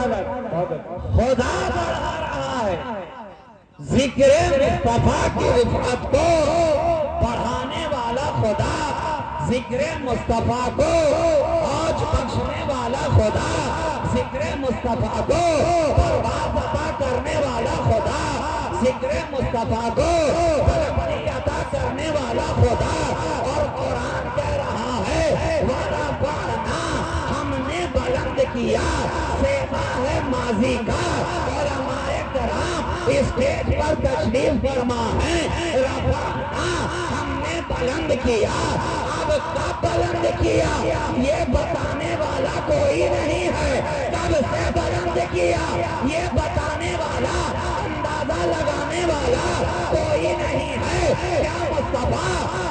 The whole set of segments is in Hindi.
खुदा बढ़ा रहा है। जिक्र मुस्तफा की रिफात को बढ़ाने वाला खुदा, जिक्र मुस्तफा को आज बख्शने वाला खुदा, जिक्र मुस्तफा को बर्बाद अता करने वाला खुदा, जिक्र मुस्तफा को बलबली अता करने वाला खुदा। और कुरान कह रहा है वाला पढ़ना हमने बुलंद किया, सेवा है माजी का। उलमाए कराम स्टेज पर तशरीफ फरमा है, रफ़अना हमने बुलंद किया। अब कब बुलंद किया ये बताने वाला कोई नहीं है, कब से बुलंद किया ये बताने वाला, अंदाजा लगाने वाला कोई नहीं है। क्या मुस्तफा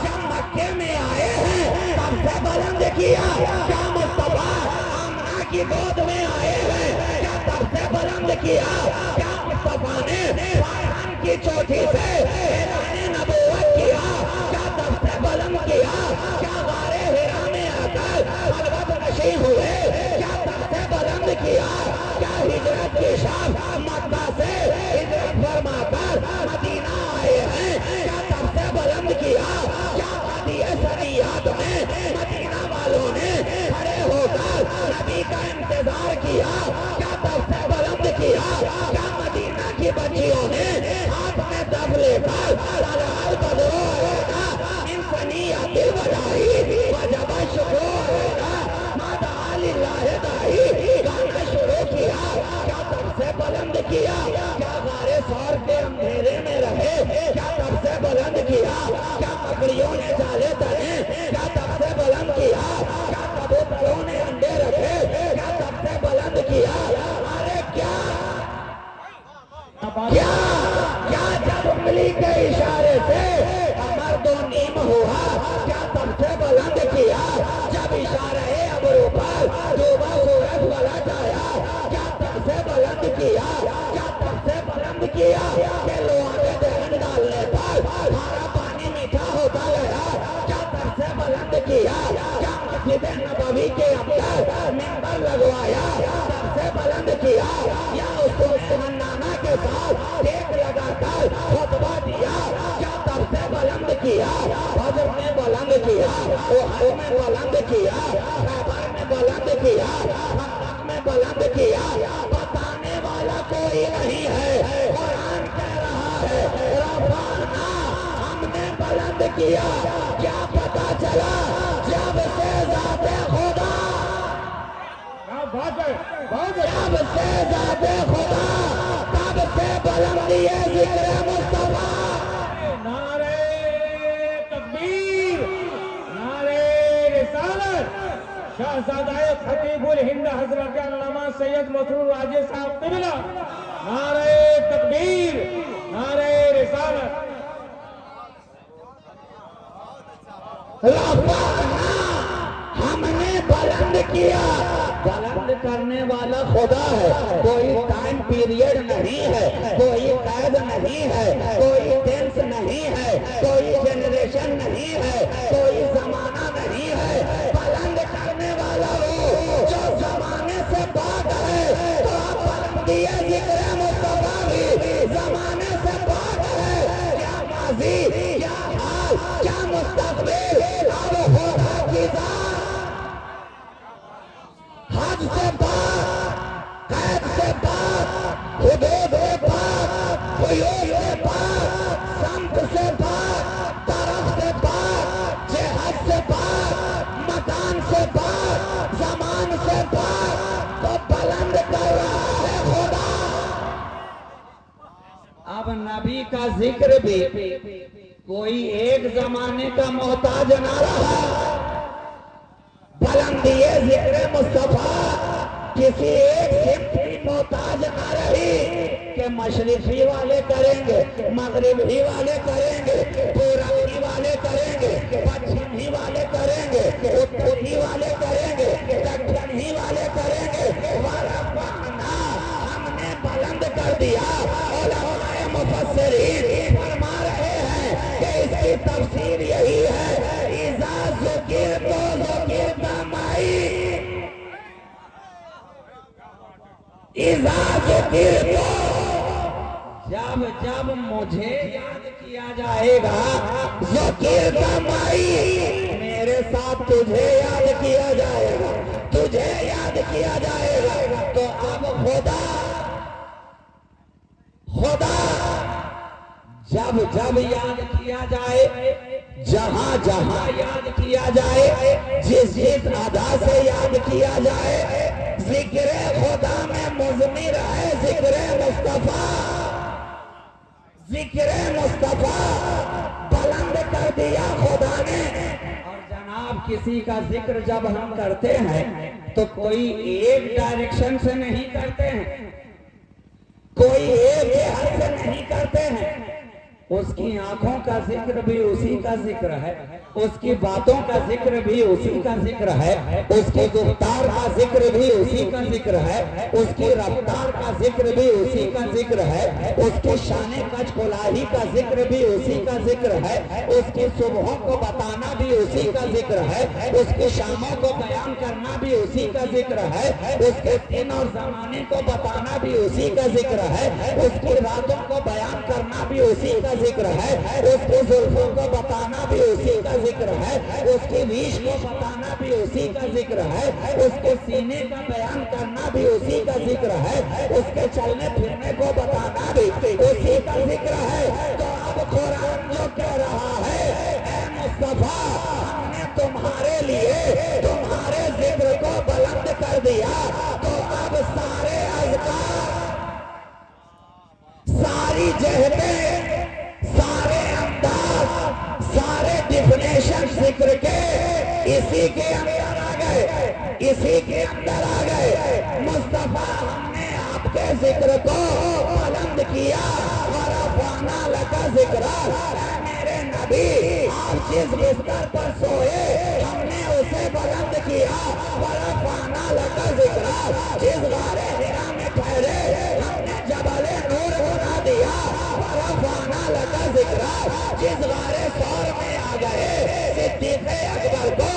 जब मक्के में आए हैं तब से बुलंद किया? क्या मुस्तफा आमना की गोद में आए हैं क्या तब से बुलंद किया? क्या मुस्तफा ने फरआन की चोटी से ऐलाने नबूवत किया क्या तब से बुलंद किया? क्या गारे हिरा में आकर खलवत नशी हुए क्या तब से बुलंद किया? क्या हिजरत की शाम मक्का से हिजरत फरमाकर मदीना आए हैं क्या तब से बुलंद किया? क्या वादिए सरियात में मदीना वालों ने खड़े होकर नबी का इंतजार किया क्या तब से बुलंद किया? क्या मदीना की बच्चियों ने हाथ में दब लेकर तलवार बदरो आएगा इंसानियत बजाई वजब शुरू आएगा मादा लिल्लाह दाई गाना शुरू किया क्या तब से बुलंद किया? क्या गारे सौर के अंधेरे में रहे क्या तब से बुलंद किया? क्या मकड़ियों ने जाले तले क्या तब से बुलंद किया? क्या कबूतरों ने अंडे रखे क्या तब से बुलंद किया? अरे क्या क्या क्या जब उंगली के इशारे से कमर दो नीम हुआ क्या तब से बुलंद किया? जब इशारा है अबरू पर डूबा सूरज वाला जाया क्या तब से बुलंद किया? क्या तब से बुलंद किया? के लोहाने दहन डालने पर हमारा पानी मीठा होता गया क्या तब से बुलंद किया? क्या मस्जिद नबवी के अंदर मिंबर लगवाया तब से बुलंद किया? या उसको हन्नाना के साथ एक लगाकर खुतबा दिया क्या तब से बुलंद किया? फजर में बुलंद किया, ओहद में बुलंद किया, खैबर में बुलंद किया, खंदक में बुलंद किया। बताने वाला कोई नहीं है। कुरान कह रहा है रफ़अना हमने बुलंद किया। क्या पता चला? जब से ज़ाते खुदा, जब से ज़ाते खुदा तब से बुलंदी है जिक्र मुस्तफा। नारे तकबीर, नारे रिसालत। शहजादाए खतीबुल हिंद हजरत अल्लामा सैयद मसरूर राजे साहब क़िबला। नारे तकबीर, नारे रिसालत। रफ़अना हमने बुलंद किया। बुलंद करने वाला खुदा है, कोई टाइम पीरियड नहीं है, कोई कैद नहीं है, कोई टेंस नहीं है, कोई जनरेशन नहीं है, कोई जमाना नहीं है। बुलंद करने वाला वो जो जमाने से पाक है। तो आप बुलंदी जिक्र मुस्तफा भी जमाने से पाक है। क्या माजी क्या हाल क्या मुस्तकबिल अब होगा की हज से पाक, कैद से पाक, हुदूद से पाक, हुयूद से पाक, संत से पाक, तरफ से पाक, जेहद से पाक, मकान से पाक, जमान से पाक। तो बुलंद कर रहा है खुदा। अब नबी का जिक्र भी कोई एक जमाने का मोहताज ना रहा। बुलंदी जिक्र मुस्तफा किसी एक सिमत की मोहताज ना रही कि मशरिकी वाले करेंगे, मगरिबी वाले करेंगे, पूरबी वाले करेंगे, पश्चिमी वाले करेंगे, उत्तरी वाले करेंगे, दक्षिणी वाले करेंगे। रफ़अना हमने बुलंद कर दिया। उलमाए मुफस्सिरीन फरमा रहे हैं कि इसकी तफसीर यही है इज़ा ज़ुकिरतु ज़ुकिरत माई। इज़ा ज़ुकिरतु, जब जब मुझे याद किया जाएगा, ज़ुकिरता माई, मेरे साथ तुझे याद किया जाएगा, तुझे याद किया जाएगा। तो अब खुदा जब जब याद किया जाए, जहां जहां याद किया जाए, जिस जिस अदा से याद किया जाए, जिक्र खुदा में मुज़मिर है जिक्र मुस्तफा, जिक्र मुस्तफा बुलंद कर दिया खुदा ने। और जनाब किसी का जिक्र जब हम करते हैं तो कोई एक डायरेक्शन से नहीं करते हैं, कोई एक हाथ से नहीं करते हैं। उसकी आंखों का जिक्र भी उसी का जिक्र है, उसकी बातों का जिक्र भी उसी का जिक्र है, उसकी गुफ्तार का जिक्र भी उसी का जिक्र है, उसकी रफ्तार का जिक्र भी उसी का जिक्र है, उसकी शाने कचकुलाही का जिक्र भी उसी का जिक्र है, उसकी सुबहों को बताना भी उसी का जिक्र है, उसकी शामों को बयान करना भी उसी का जिक्र है, उसके दिन और जमाने को बताना भी उसी का जिक्र है, उसकी रातों को बयान करना भी उसी का जिक्र है, उसकी जुल्फों को बताना भी उसी का जिक्र है, उसकी रीश को बताना भी उसी का जिक्र है, उसके सीने का बयान करना भी उसी का जिक्र है, उसके चलने फिरने को बताना भी उसी का जिक्र है। तो अब कुरान जो कह रहा है, ऐ मुस्तफा, हमने तुम्हारे लिए तुम्हारे जिक्र को बुलंद कर दिया, तो अब सारे अज़कार, सारी जहतें, सारे अंदाज, सारे डिफिनेशन जिक्र के इसी के अंदर आ गए, इसी के अंदर आ गए। मुस्तफा, हमने आपके जिक्र को बुलंद किया, वरफ़अना लका ज़िक्रा, मेरे नबी आप जिस बिस्तर पर सोए हमने उसे बुलंद किया, वरफ़अना लका ज़िक्रा, जिस गारे हिरा में ठहरे हमने जबले नूर बना दिया, वरफ़अना लका ज़िक्रा, जिस गारे सौर में आ गए सिद्दीक़ अकबर को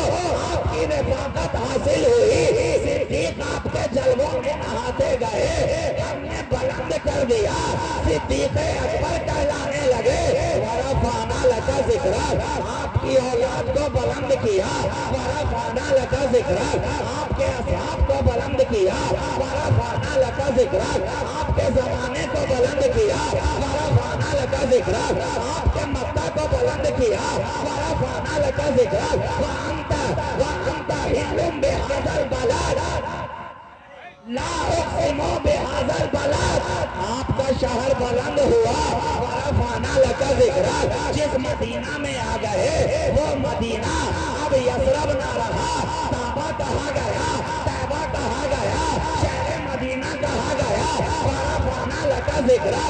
आपकी रफ़ाक़त हासिल हुई, सिद्दीक़ आपके जलवों में नहाते गए, हमने बुलंद कर दिया, सिद्दीक़ अकबर कहलाने लगे, वरफ़अना लका ज़िक्रा, आपकी औलाद को बुलंद किया, वरफ़अना लका ज़िक्रा, आपके असहाब को बुलंद किया, वरफ़अना लका ज़िक्रा, आपके ज़माने को बुलंद किया, वरफ़अना लका ज़िक्रा, आपके मक्का को बुलंद किया, वरफ़अना लका ज़िक्रा, वअंता हिल्लुम बिहाज़ल बलद, ला उक़सिमु बिहाज़ल बलद, आपका शहर बुलंद हुआ, वरफ़अना लका ज़िक्रा, जिस मदीना में आ गए वो मदीना अब यसरब ना रहा, ताबा कहा गया, तैबा कहा गया, शहर मदीना कहा गया, वरफ़अना लका ज़िक्रा,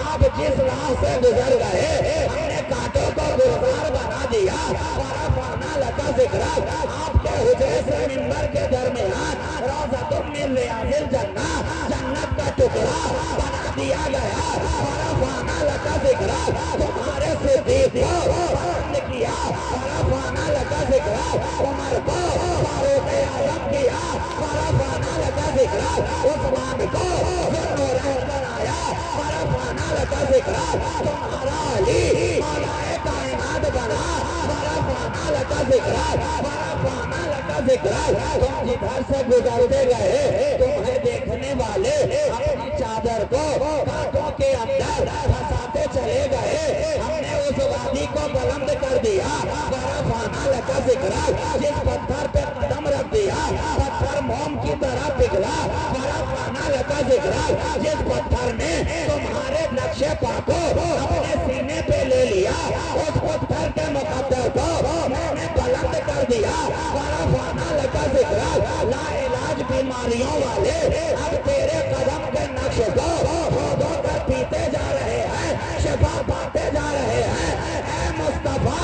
आप जिस राह से गुजर गए हमने कांटों को गुलजार बना दिया, वरफ़अना लका ज़िक्रा, आपके हुजरे से मिंबर के दरमियान रौज़तुम मिन रियाज़िल जन्नह, जन्नत का टुकड़ा बना दिया गया, वरफ़अना लका ज़िक्रा, तुम्हारे सिद्दीक़ को बुलंद किया, वरफ़अना लका ज़िक्रा, उमर को फारूक़ आज़म किया, वरफ़अना लका ज़िक्रा, उस्मान को ज़ुन्नूरैन बनाया, वरफ़अना लका ज़िक्रा, तुम्हारा अली मौलाए कायनात बना, वरफ़अना लका ज़िक्रा, वरफ़अना लका ज़िक्रा, तुम जिधर से गुजरते गए तुम्हें देखने वाले अपनी चादर को कांटों के अंदर फंसाते चले गए, हमने उस वादी को बुलंद कर दिया, वरफ़अना लका ज़िक्रा, जिस पत्थर पे कदम रख दिया पत्थर मोम की तरह पिघला, वरफ़अना लका ज़िक्रा, जिस पत्थर ने तुम्हारे नक्शे पाको अपने सीने पे ले लिया, उस पत्थर के मुकद्दर को मैंने बुलंद कर दिया, वरफ़अना लका ज़िक्रा, लाइलाज बीमारियों वाले अब तेरे कदम के नक्शे को खोदो कर पीते जा रहे हैं, शिफा पाते जा रहे हैं। ऐ मुस्तफा,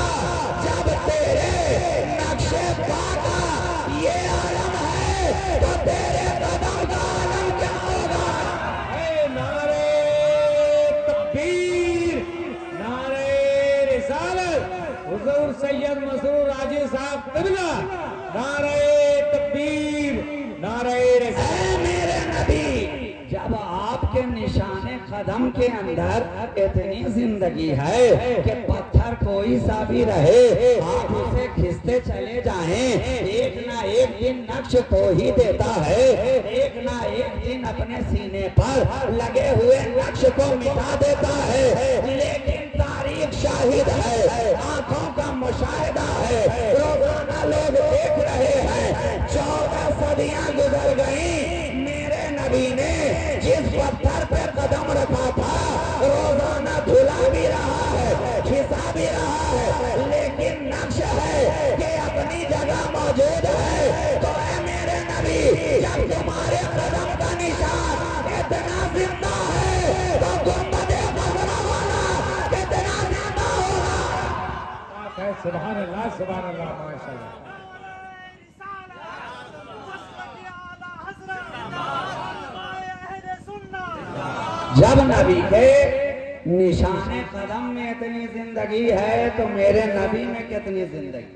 जब तेरे नक्शे पा का ये आलम है तो तेरे कदम का आलम क्या होगा? नारे तकबीर, नारे रिसालत, हुजूर सैयद मसरूर राजी साहब क़िबला, नारे तकबीर, नारे रिसालत। मेरे नबी कदम के अंदर इतनी जिंदगी है कि पत्थर कोई सा भी रहे आप उसे खींचते चले जाएं, एक ना एक दिन नक्श को ही देता है, एक ना एक दिन अपने सीने पर लगे हुए नक्श को मिटा देता है। लेकिन तारीख शाहिद है, आंखों का मुशाहिदा है, रोजाना लोग देख रहे हैं। 14 सदियां गुजर गई, मेरे नबी ने जिस पत्थर पे कदम रखा था रोजाना धुला भी रहा है, खिसा भी रहा है, लेकिन नक्श है कि अपनी जगह मौजूद है। तो है मेरे नबी, जब तुम्हारे कदम का निशान इतना जिंदा है तो गुंबदे खज़रा वाला कितना जिंदा होगा। सुभान अल्लाह, सुभान अल्लाह, माशाअल्लाह। जब नबी के निशाने कदम में इतनी जिंदगी है तो मेरे नबी में कितनी जिंदगी,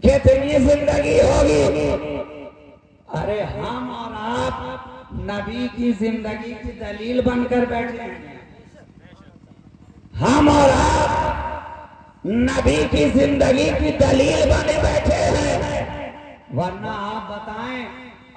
कितनी जिंदगी होगी। अरे हम और आप नबी की जिंदगी की दलील बनकर बैठे हैं, हम और आप नबी की जिंदगी की दलील बने बैठे हैं। वरना आप बताएं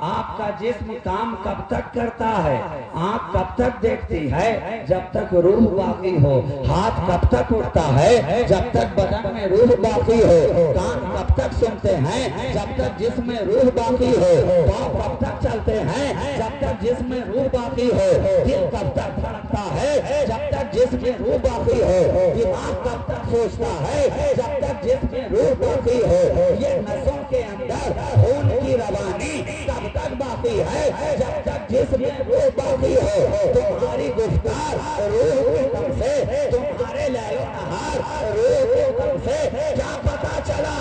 आपका जिस्म काम कब तक करता है, आंख कब तक देखती है जब तक रूह बाकी हो, हाथ कब तक उठता है जब तक बदन में रूह बाकी हो, कान कब तक सुनते हैं जब तक जिस्म में रूह बाकी हो, पाँव कब तक चलते हैं जब तक जिस्म में रूह बाकी हो, दिल कब तक धड़कता है जब तक जिस्म में रूह बाकी हो, दिमाग कब तक सोचता है जब तक जिस्म में रूह बाकी हो, ये नसों के अंदर खून की रवानी कब तक बाकी है जब तक जिसमें रूह बाकी हो। तुम्हारी गुफ्तार रूह के दम से, तुम्हारे लैलो नहार रूह के दम से, क्या पता चला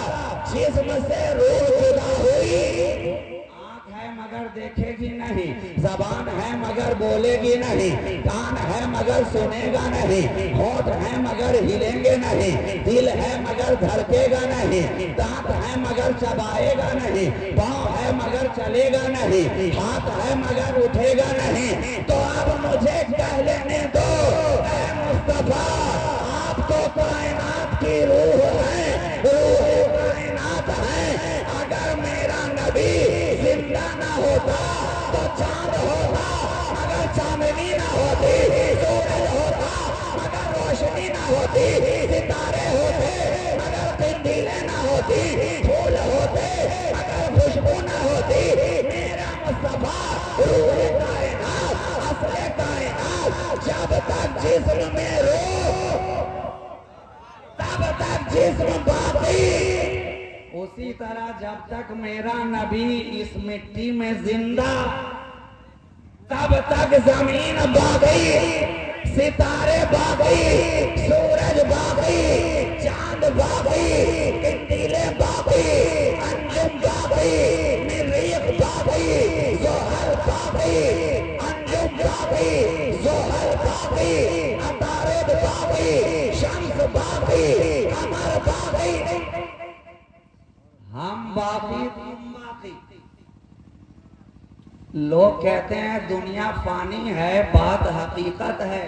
जिस्म से रूह जुदा हुई। आँख है मगर देखेगी नहीं, जबान है मगर बोलेगी नहीं, कान है मगर सुनेगा नहीं, होंठ है मगर हिलेंगे नहीं, दिल है मगर धड़केगा नहीं, दांत है मगर चबाएगा नहीं, पाँव है मगर चलेगा नहीं, हाथ है मगर उठेगा नहीं। तो अब मुझे कह लेने दो ऐ मुस्तफा, आप तो कायनात की रूह है, रूह कायनात है। अगर मेरा नबी जिंदा ना होता तो चांद होता, अगर चांदनी ना होती सूरज होता, मगर रोशनी ना होती, सितारे होते मगर पिंडीलें ना होती, फूल होते मगर खुशबू ना होती। मेरा मुस्तफा रूह कायनात, असले कायनात, जब तक जिस्म में रूह तब तक जिस्म बाकी। उसी तरह जब तक मेरा नबी इस मिट्टी में जिंदा तब तक जमीन बाकी, सितारे बाकी, सूरज बाकी, चांद बाकी, कंदीले बाकी, अंजुम बाकी, मरीख बाकी, ज़ोहर बाकी, अंजुम बाकी, ज़ोहर बाकी, अतारिद बाकी, शम्स बाकी, कमर बाकी, हम बाकी तुम बाकी। लोग कहते हैं दुनिया फानी है, बात हकीकत है,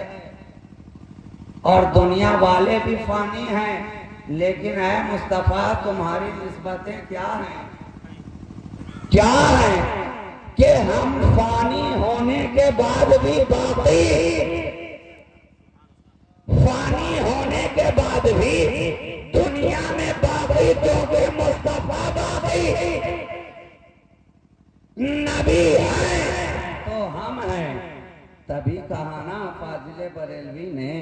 और दुनिया वाले भी फानी हैं, लेकिन है मुस्तफा तुम्हारी निस्बतें क्या हैं, क्या हैं कि हम फानी होने के बाद भी बाकी, फानी होने के बाद भी दुनिया में बाकी, क्योंकि मुस्तफा बाकी नबी है तो हम हैं। तभी कहा ना फाजिले बरेलवी ने,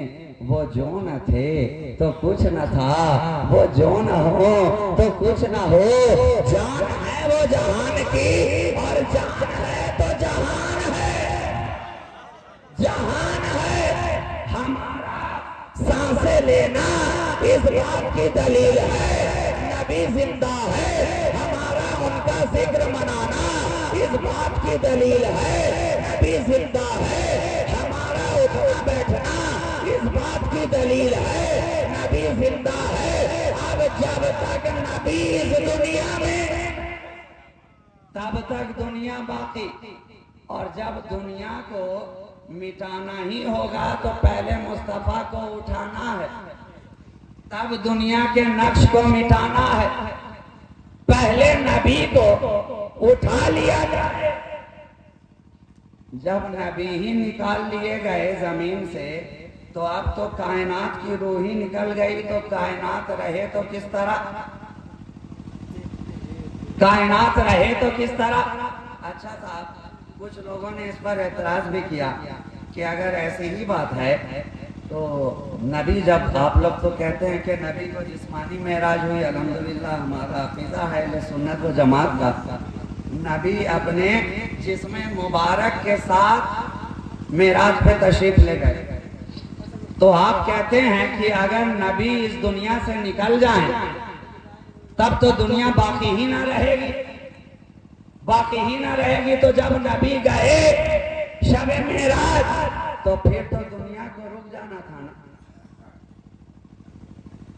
वो जो न थे तो कुछ न था, वो जो न हो तो कुछ न हो, जान है वो जहान की और जान है तो जहान है, जहान है हमारा सांसें लेना इस बात की दलील है, नबी जिंदा है, हमारा उनका जिक्र मनाना इस बात की दलील है, नबी जिंदा है, हमारा उठना बैठना इस बात की दलील है, नबी जिंदा है। अब जब तक नबी इस दुनिया में तब तक दुनिया बाकी, और जब दुनिया को मिटाना ही होगा तो पहले मुस्तफा को उठाना है, तब दुनिया के नक्श को मिटाना है। पहले नबी को उठा लिया जाए। जब नबी ही निकाल लिए गए जमीन से, तो अब तो कायनात की रूह ही निकल गई, तो कायनात रहे तो किस तरह, कायनात रहे तो किस तरह। अच्छा साहब, कुछ लोगों ने इस पर एतराज भी किया कि अगर ऐसी ही बात है तो नबी, जब आप लोग तो कहते हैं कि नबी को जिस्मानी मेराज हुई, अल्हम्दुलिल्लाह हमारा अक़ीदा है अहले सुन्नत व जमात का, नबी अपने जिस्म मुबारक के साथ मेराज पे तशरीफ ले गए। तो आप कहते हैं कि अगर नबी इस दुनिया से निकल जाएं, तब तो दुनिया बाकी ही ना रहेगी, बाकी ही ना रहेगी। तो जब नबी गए शब मेराज, तो फिर तो दुनिया को रुक जाना था ना,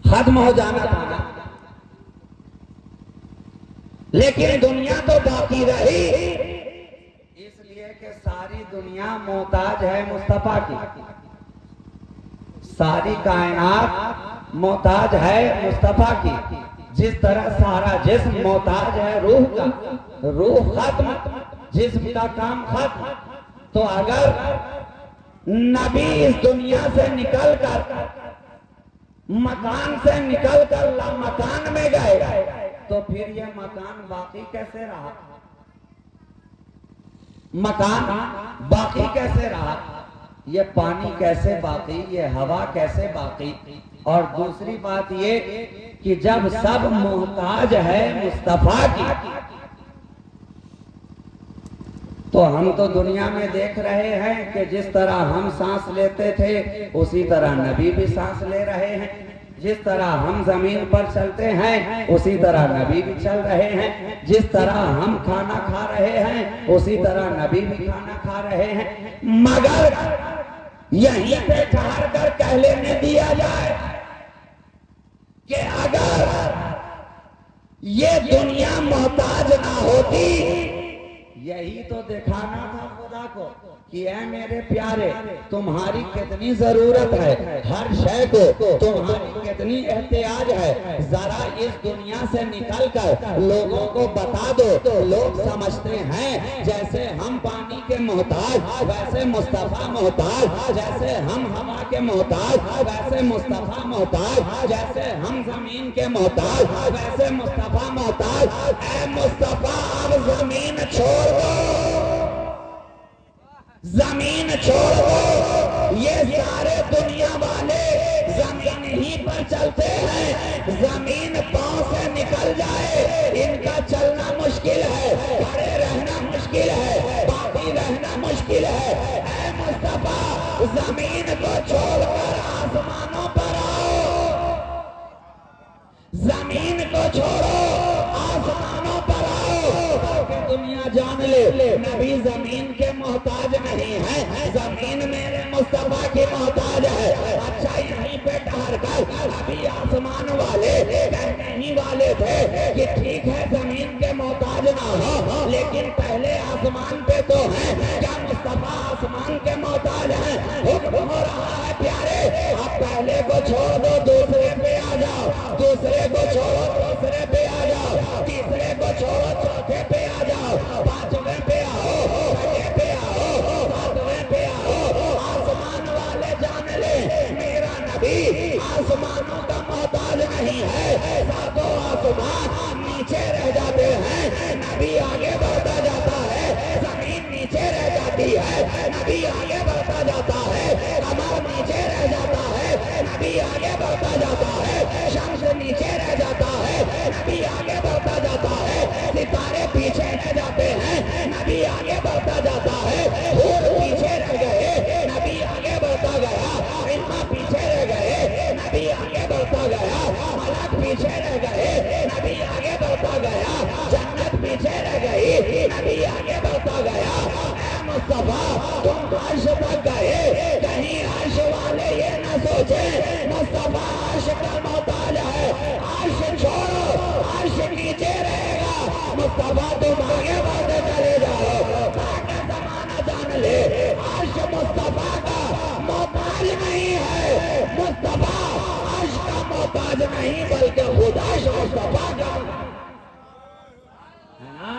खत्म हो जाना था ना। लेकिन दुनिया तो बाकी रही, इसलिए कि सारी दुनिया मोहताज है मुस्तफा की, सारी कायनात मोहताज है मुस्तफा की। जिस तरह सारा जिस्म मोहताज है रूह का, रूह खत्म, जिस्म का काम खत्म। तो अगर नबी इस दुनिया से निकलकर, मकान से निकलकर लामकान में गए, तो फिर ये मकान बाकी कैसे रहा, मकान बाकी कैसे रहा, ये पानी कैसे बाकी, ये हवा कैसे बाकी। और दूसरी बात ये कि जब सब मोहताज है मुस्तफा की, तो हम तो दुनिया में देख रहे हैं कि जिस तरह हम सांस लेते थे उसी तरह नबी भी सांस ले रहे हैं, जिस तरह हम जमीन पर चलते हैं उसी तरह नबी भी चल रहे हैं, जिस तरह हम खाना खा रहे हैं उसी तरह नबी भी खाना खा रहे हैं। मगर यहीं पे ठहर कर कह लेने दिया जाए कि अगर ये दुनिया मोहताज ना होती, यही तो दिखाना था खुदा को कि ऐ मेरे प्यारे, तुम्हारी कितनी जरूरत है, हर शय को तुम्हारी कितनी एहतियाज है। जरा इस दुनिया से निकलकर लोगों को बता दो, तो लोग समझते हैं जैसे हम पानी के मोहताज वैसे मुस्तफा मोहताज, जैसे हम हवा के मोहताज वैसे मुस्तफा मोहताज, जैसे हम जमीन के मोहताज वैसे मुस्तफा मोहताज। ऐ मुस्तफा, अब जमीन छोड़ दो, जमीन छोड़ दो। ये सारे दुनिया वाले जमीन ही पर चलते हैं, जमीन पांव से निकल जाए इनका चलना मुश्किल है, खड़े रहना मुश्किल है, बाकी रहना मुश्किल है। ऐ मुस्तफा, जमीन को छोड़कर आसमानों पर आओ, जमीन को छोड़ो, आसमानों पर आओ, ताकि दुनिया जान ले नबी जमीन के मोहताज नहीं है, जमीन मेरे मुस्तफा की मोहताज है। अच्छा, यहीं पे ठहर कर अभी आसमान वाले कहने ही वाले थे कि ठीक है जमीन के मोहताज ना हो, लेकिन पहले आसमान पे तो है, क्या मुस्तफा आसमान के मोहताज है? हुक्म हो रहा है प्यारे, अब पहले को छोड़ दो, दूसरे पे आ जाओ, दूसरे को छोड़ो, तीसरे पे आ जाओ, तीसरे को छोड़ो, चौथे पे आ जाओ, पांचवें पे आओ, छठे पे आओ, सातवें पे आओ। आसमान वाले जान ले मेरा नबी आसमानों का मोहताज नहीं है, सातों आसमान नीचे रह जाते हैं, नबी आगे बढ़ता जाता है, जमीन नीचे रह जाती है, नबी आगे बढ़ता जाता है, कमर नीचे रह जाता है, नबी आगे बढ़ता जाता है, शम्स नीचे रह जाता है, नबी आगे बढ़ता जाता है, सितारे पीछे रह जाते हैं, नबी आगे बढ़ता जाता है, फूल पीछे रह गए, नबी आगे बढ़ता गया, इल्मा पीछे रह गए, नबी आगे बढ़ता गया, मलक पीछे रह गए, नबी आगे बढ़ता गया, जन्नत पीछे रह गई, नबी आगे बढ़ता गया। ऐ मुस्तफा, तुम अर्श तक गए, कहीं अर्श वाले ये न सोचे मुस्तफा अर्श का मोहताज है, अर्श छोड़ो, अर्श नीचे रहेगा, मुस्तफा तुम आगे बढ़ते चले जाओ। मोहताज नहीं बल्कि खुदा मुस्तफा का है ना।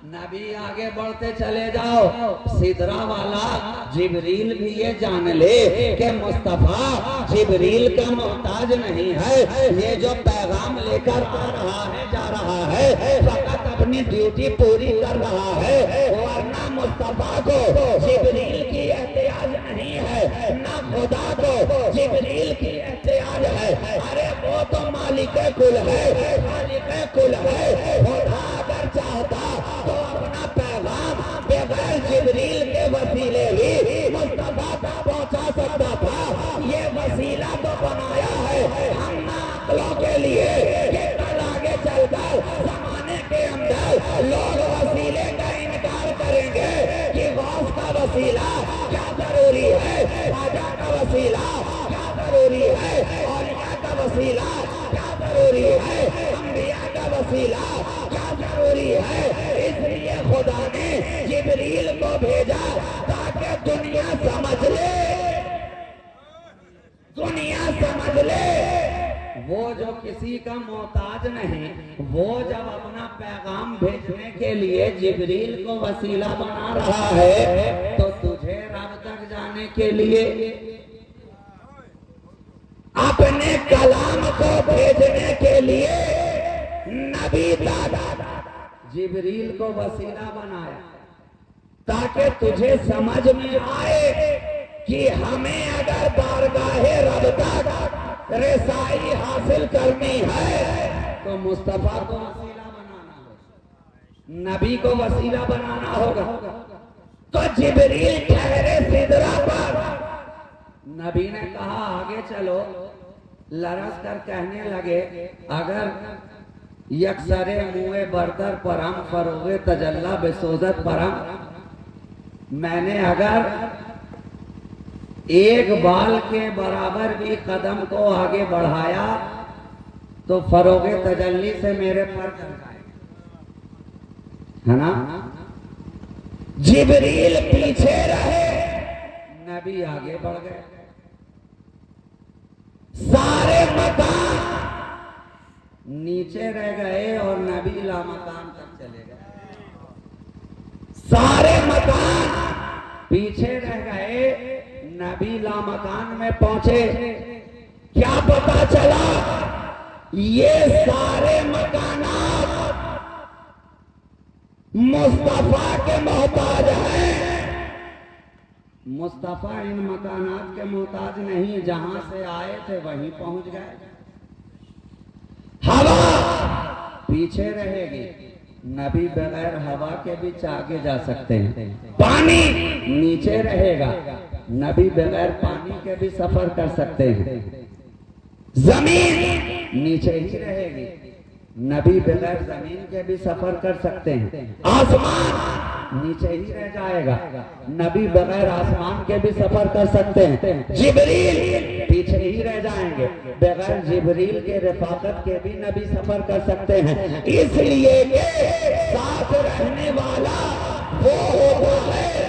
नबी आगे बढ़ते चले जाओ, सिदरा वाला जिब्रील भी ये जान ले कि मुस्तफा जिब्रील का मोहताज नहीं है। ये जो पैगाम लेकर आ रहा है जा रहा है फकत अपनी ड्यूटी पूरी कर रहा है, वरना मुस्तफा को जिब्रील की एहतियाज नहीं है, ना खुदा को जिब्रील की एहतियाज है। अरे वो तो मालिक कुल है, मालिक कुल है। खुदा अगर चाहता तो अपना पैगाम बगैर जिब्रील के वसीले भी मुस्तफा तक पहुंचा सकता था। ये वसीला तो बनाया है हम अक्लों के लिए कि कल आगे चलकर जमाने के अंदर लोग वसीले का इनकार करेंगे कि गौस का वसीला क्या जरूरी है, राजा का वसीला क्या जरूरी है, औलिया का वसीला क्या जरूरी है, अंबिया का वसीला क्या जरूरी है। इसलिए खुदा ने जिब्रील को भेजा ताकि दुनिया समझ ले, दुनिया समझ ले वो जो किसी का मोहताज नहीं, वो जब अपना पैगाम भेजने के लिए जिब्रील को वसीला बना रहा है तो तुझे रब तक जाने के लिए अपने कलाम को भेजने के लिए नबी दादा जिब्रील को वसीला बनाया ताकि तुझे समझ में आए कि हमें अगर बारगाहे रब तक रसाई हासिल करनी है तो मुस्तफा को वसीला बनाना होगा, नबी को वसीला बनाना होगा। तो जिब्रील ठहरे सिदरा पर, नबी ने कहा आगे चलो, लरस कर कहने लगे अगर यकसरे मुए बरतर परम फरोगे तजल्ला बेसोजत परम, मैंने अगर एक बाल के बराबर भी कदम को आगे बढ़ाया तो फरोगे तजल्ली से मेरे पर चल जाए, है ना। जिब्रील पीछे रहे, नबी आगे बढ़ गए। सारे मकान नीचे रह गए और नबी लामकान तक चले गए। सारे मकान पीछे रह गए, नबी लामकान में पहुंचे। क्या पता चला ये सारे मकानात मुस्तफा के मोहताज हैं। मुस्तफा इन मकानात के मोहताज नहीं, जहां से आए थे वहीं पहुंच गए। हवा पीछे रहेगी, नबी बगैर हवा के भी आगे जा सकते हैं। पानी नीचे रहेगा, नबी बगैर पानी के भी सफर कर सकते हैं। जमीन नीचे ही रहेगी, नबी बगैर जमीन के भी सफर कर सकते हैं। आसमान नीचे ही रह जाएगा, नबी बगैर आसमान के भी सफर कर सकते हैं। जिब्रील पीछे ही रह जाएंगे, बगैर जिब्रील के रफाकत के भी नबी सफर कर सकते हैं। इसलिए साथ रहने वाला वो होता है